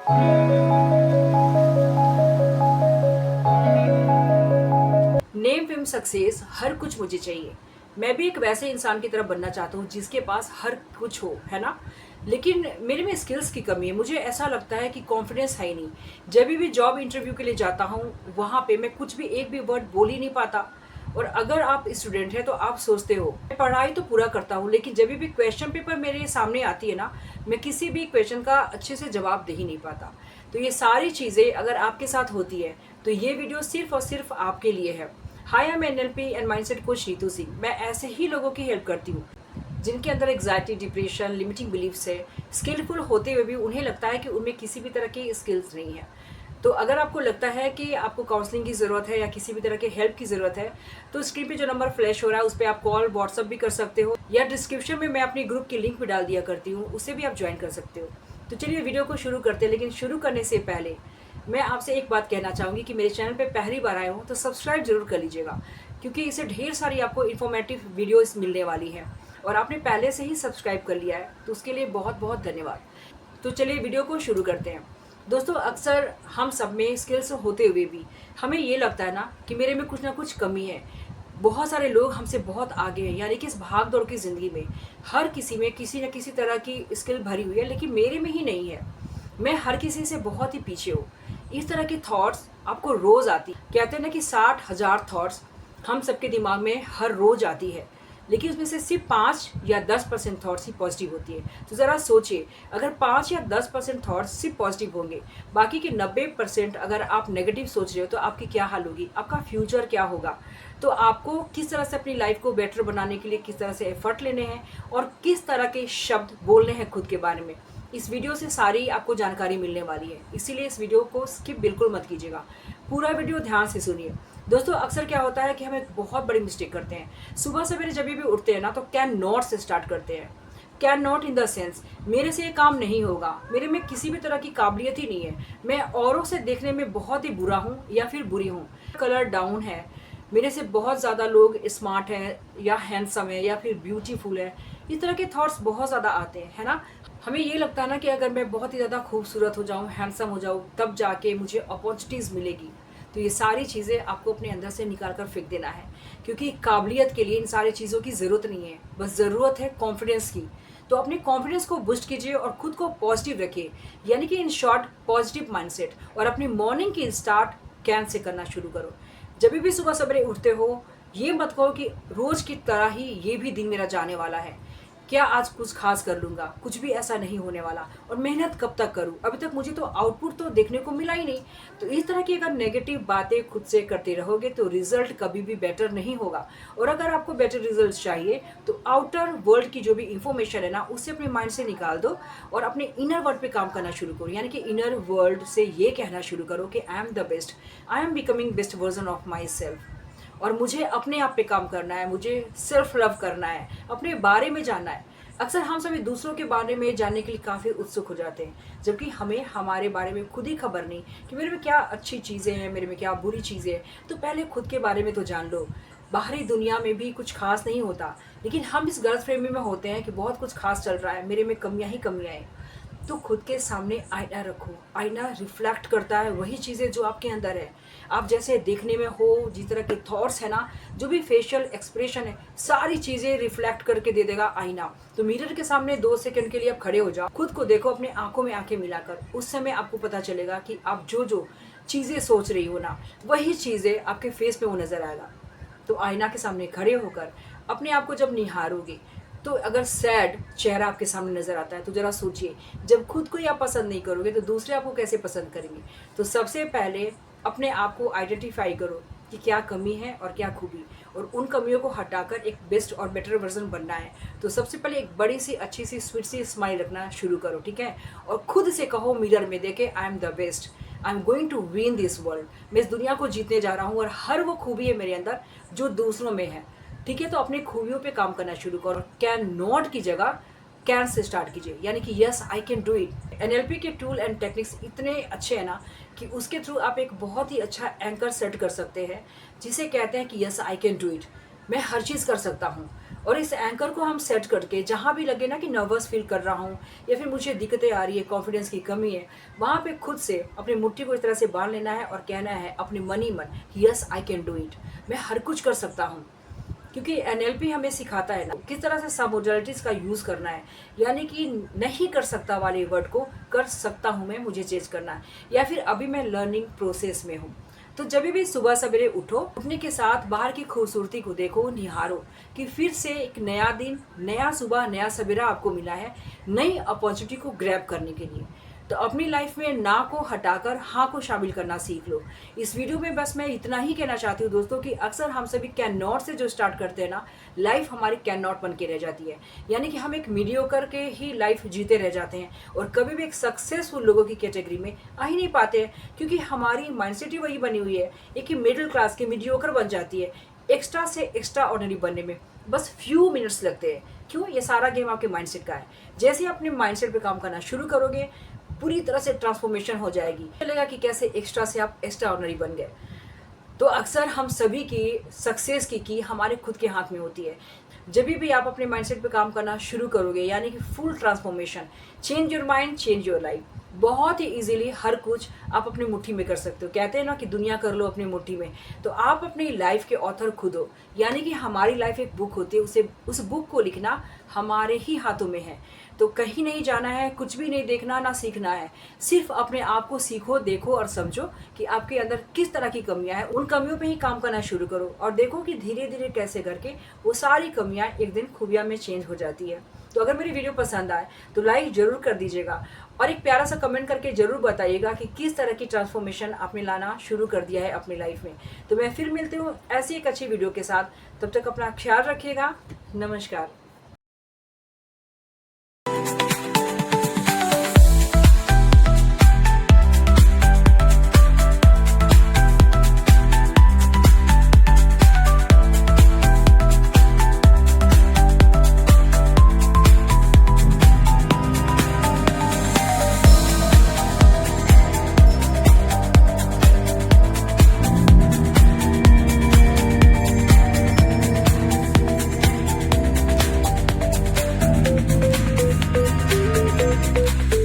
Name fame success हर कुछ मुझे चाहिए। मैं भी एक वैसे इंसान की तरह बनना चाहता हूँ जिसके पास हर कुछ हो, है ना। लेकिन मेरे में स्किल्स की कमी है। मुझे ऐसा लगता है कि कॉन्फिडेंस है ही नहीं। जब भी जॉब इंटरव्यू के लिए जाता हूँ वहाँ पे मैं कुछ भी एक भी वर्ड बोल ही नहीं पाता। और अगर आप स्टूडेंट हैं तो आप सोचते हो मैं पढ़ाई तो पूरा करता हूँ, लेकिन जब भी क्वेश्चन पेपर मेरे सामने आती है ना, मैं किसी भी क्वेश्चन का अच्छे से जवाब दे ही नहीं पाता। तो ये सारी चीज़ें अगर आपके साथ होती है तो ये वीडियो सिर्फ और सिर्फ आपके लिए है। Hi, I am NLP and mindset coach Ritu Singh. मैं ऐसे ही लोगों की हेल्प करती हूँ जिनके अंदर एग्जाइटी, डिप्रेशन, लिमिटिंग बिलीफ्स है। स्किलफुल होते हुए भी उन्हें लगता है कि उनमें किसी भी तरह की स्किल्स नहीं है। तो अगर आपको लगता है कि आपको काउंसलिंग की ज़रूरत है या किसी भी तरह के हेल्प की ज़रूरत है तो स्क्रीन पे जो नंबर फ्लैश हो रहा है उस पर आप कॉल, व्हाट्सअप भी कर सकते हो, या डिस्क्रिप्शन में मैं अपने ग्रुप की लिंक भी डाल दिया करती हूँ, उससे भी आप ज्वाइन कर सकते हो। तो चलिए वीडियो को शुरू करते हैं। लेकिन शुरू करने से पहले मैं आपसे एक बात कहना चाहूँगी कि मेरे चैनल पे पहली बार आए हो तो सब्सक्राइब जरूर कर लीजिएगा, क्योंकि इससे ढेर सारी आपको इन्फॉर्मेटिव वीडियोस मिलने वाली हैं। और आपने पहले से ही सब्सक्राइब कर लिया है तो उसके लिए बहुत बहुत धन्यवाद। तो चलिए वीडियो को शुरू करते हैं। दोस्तों, अक्सर हम सब में स्किल्स होते हुए भी हमें ये लगता है ना कि मेरे में कुछ ना कुछ कमी है। बहुत सारे लोग हमसे बहुत आगे हैं, यानी कि इस भाग दौड़ की ज़िंदगी में हर किसी में किसी न किसी तरह की स्किल भरी हुई है, लेकिन मेरे में ही नहीं है। मैं हर किसी से बहुत ही पीछे हूँ। इस तरह की थॉट्स आपको रोज़ आती, कहते हैं ना कि 60,000 थॉट्स हम सबके दिमाग में हर रोज़ आती है, लेकिन उसमें से सिर्फ 5 या 10% थॉट्स ही पॉजिटिव होती है। तो ज़रा सोचिए, अगर 5 या 10% थॉट्स सिर्फ पॉजिटिव होंगे, बाकी के 90% अगर आप नेगेटिव सोच रहे हो तो आपकी क्या हाल होगी, आपका फ्यूचर क्या होगा। तो आपको किस तरह से अपनी लाइफ को बेटर बनाने के लिए किस तरह से एफर्ट लेने हैं और किस तरह के शब्द बोलने हैं खुद के बारे में, इस वीडियो से सारी आपको जानकारी मिलने वाली है। इसीलिए इस वीडियो को स्किप बिल्कुल मत कीजिएगा, पूरा वीडियो ध्यान से सुनिए। दोस्तों, अक्सर क्या होता है कि हम एक बहुत बड़ी मिस्टेक करते हैं। सुबह सवेरे जब भी उठते हैं ना तो कैन नॉट से स्टार्ट करते हैं। Can not in the sense मेरे से ये काम नहीं होगा, मेरे में किसी भी तरह की काबिलियत ही नहीं है, मैं औरों से देखने में बहुत ही बुरा हूँ या फिर बुरी हूँ, कलर डाउन है, मेरे से बहुत ज़्यादा लोग स्मार्ट हैं या हैंडसम है या फिर ब्यूटीफुल है। इस तरह के थॉट्स बहुत ज़्यादा आते हैं, है ना। हमें ये लगता है ना कि अगर मैं बहुत ही ज़्यादा खूबसूरत हो जाऊँ, हैंडसम हो जाऊँ, तब जाके मुझे अपॉर्चुनिटीज़ मिलेगी। तो ये सारी चीज़ें आपको अपने अंदर से निकाल कर फेंक देना है, क्योंकि काबिलियत के लिए इन सारी चीज़ों की ज़रूरत नहीं है, बस ज़रूरत है कॉन्फिडेंस की। तो अपने कॉन्फिडेंस को बूस्ट कीजिए और खुद को पॉजिटिव रखिए, यानी कि इन शॉर्ट पॉजिटिव माइंडसेट। और अपनी मॉर्निंग की स्टार्ट कैन से करना शुरू करो। जब भी सुबह सवेरे उठते हो, ये मत कहो कि रोज़ की तरह ही ये भी दिन मेरा जाने वाला है, क्या आज कुछ खास कर लूँगा, कुछ भी ऐसा नहीं होने वाला, और मेहनत कब तक करूँ, अभी तक मुझे तो आउटपुट तो देखने को मिला ही नहीं। तो इस तरह की अगर नेगेटिव बातें खुद से करते रहोगे तो रिजल्ट कभी भी बेटर नहीं होगा। और अगर आपको बेटर रिजल्ट चाहिए तो आउटर वर्ल्ड की जो भी इंफॉर्मेशन है ना, उससे अपने माइंड से निकाल दो और अपने इनर वर्ल्ड पे काम करना शुरू करो। यानी कि इनर वर्ल्ड से ये कहना शुरू करो कि आई am the best, I am becoming best version of my self. और मुझे अपने आप पे काम करना है, मुझे सेल्फ लव करना है, अपने बारे में जानना है। अक्सर हम सभी दूसरों के बारे में जानने के लिए काफ़ी उत्सुक हो जाते हैं, जबकि हमें हमारे बारे में खुद ही खबर नहीं कि मेरे में क्या अच्छी चीज़ें हैं, मेरे में क्या बुरी चीज़ें हैं। तो पहले खुद के बारे में तो जान लो। बाहरी दुनिया में भी कुछ खास नहीं होता, लेकिन हम इस गलतफहमी में होते हैं कि बहुत कुछ खास चल रहा है, मेरे में कमियां ही कमियां हैं। तो खुद के सामने आईना रखो। आईना रिफ्लेक्ट करता है वही चीज़ें जो आपके अंदर है। आप जैसे देखने में हो, जिस तरह के थॉट्स है ना, जो भी फेशियल एक्सप्रेशन है, सारी चीज़ें रिफ्लेक्ट करके दे देगा आईना। तो मिरर के सामने 2 सेकंड के लिए आप खड़े हो जाओ, खुद को देखो अपने आंखों में आंखें मिलाकर। उस समय आपको पता चलेगा कि आप जो जो चीज़ें सोच रही हो ना, वही चीज़ें आपके फेस पे वो नज़र आएगा। तो आईना के सामने खड़े होकर अपने आप को जब निहारोगे, तो अगर सैड चेहरा आपके सामने नज़र आता है तो ज़रा सोचिए, जब खुद को ही आप पसंद नहीं करोगे तो दूसरे आपको कैसे पसंद करेंगे। तो सबसे पहले अपने आप को आइडेंटिफाई करो कि क्या कमी है और क्या खूबी, और उन कमियों को हटाकर एक बेस्ट और बेटर वर्जन बनना है। तो सबसे पहले एक बड़ी सी अच्छी सी स्वीट सी स्माइल रखना शुरू करो, ठीक है। और खुद से कहो मिरर में देखे, I am the best, I am going to win this world. मैं इस दुनिया को जीतने जा रहा हूँ और हर वो खूबी है मेरे अंदर जो दूसरों में है, ठीक है। तो अपनी खूबियों पे काम करना शुरू करो। कैन नॉट की जगह कैन से स्टार्ट कीजिए, यानी कि yes I can do it. NLP के टूल एंड टेक्निक्स इतने अच्छे हैं ना कि उसके थ्रू आप एक बहुत ही अच्छा एंकर सेट कर सकते हैं, जिसे कहते हैं कि yes I can do it, मैं हर चीज़ कर सकता हूँ। और इस एंकर को हम सेट करके जहाँ भी लगे ना कि नर्वस फील कर रहा हूँ या फिर मुझे दिक्कतें आ रही है, कॉन्फिडेंस की कमी है, वहाँ पे खुद से अपनी मुट्ठी को इस तरह से बांध लेना है और कहना है अपने मन ही मन, yes I can do it, मैं हर कुछ कर सकता हूँ। क्योंकि एनएलपी हमें सिखाता है ना किस तरह से सब मोडलिटीज़ का यूज़ करना है, यानी कि नहीं कर सकता वाले वर्ड को कर सकता हूँ मैं, मुझे चेंज करना है, या फिर अभी मैं लर्निंग प्रोसेस में हूँ। तो जब भी सुबह सवेरे उठो, उठने के साथ बाहर की खूबसूरती को देखो, निहारो कि फिर से एक नया दिन, नया सुबह, नया सवेरा आपको मिला है नई अपॉर्चुनिटी को ग्रैब करने के लिए। तो अपनी लाइफ में ना को हटाकर हाँ को शामिल करना सीख लो। इस वीडियो में बस मैं इतना ही कहना चाहती हूँ दोस्तों कि अक्सर हम सभी कैन नॉट से जो स्टार्ट करते हैं ना, लाइफ हमारी कैन नॉट बन के रह जाती है, यानी कि हम एक मीडियोकर के ही लाइफ जीते रह जाते हैं और कभी भी एक सक्सेसफुल लोगों की कैटेगरी में आ ही नहीं पाते हैं, क्योंकि हमारी माइंडसेट ही वही बनी हुई है, एक ही मिडिल क्लास की मीडियोकर बन जाती है। एक्स्ट्रा से एक्स्ट्रा ऑर्डिनरी बनने में बस फ्यू मिनट्स लगते हैं। क्यों? ये सारा गेम आपके माइंडसेट का है। जैसे ही अपने माइंडसेट पे काम करना शुरू करोगे, पूरी तरह से ट्रांसफॉर्मेशन हो जाएगी। चलेगा कि कैसे एक्स्ट्रा से आप एक्स्ट्रा ऑर्डिनरी बन गए। तो अक्सर हम सभी की सक्सेस की हमारे खुद के हाथ में होती है। जब भी आप अपने माइंडसेट पे काम करना शुरू करोगे, यानी कि full transformation, change your mind change your life, बहुत ही इजीली हर कुछ आप अपनी मुट्ठी में कर सकते हो। कहते हैं ना कि दुनिया कर लो अपनी मुट्ठी में। तो आप अपनी लाइफ के ऑथर खुद हो, यानी कि हमारी लाइफ एक बुक होती है, उस बुक को लिखना हमारे ही हाथों में है। तो कहीं नहीं जाना है, कुछ भी नहीं देखना ना सीखना है, सिर्फ अपने आप को सीखो, देखो और समझो कि आपके अंदर किस तरह की कमियां हैं। उन कमियों पे ही काम करना शुरू करो और देखो कि धीरे धीरे कैसे करके वो सारी कमियां एक दिन खूबियां में चेंज हो जाती है। तो अगर मेरी वीडियो पसंद आए तो लाइक जरूर कर दीजिएगा और एक प्यारा सा कमेंट करके जरूर बताइएगा कि किस तरह की ट्रांसफॉर्मेशन आपने लाना शुरू कर दिया है अपनी लाइफ में। तो मैं फिर मिलती हूँ ऐसी एक अच्छी वीडियो के साथ। तब तक अपना ख्याल रखिएगा। नमस्कार।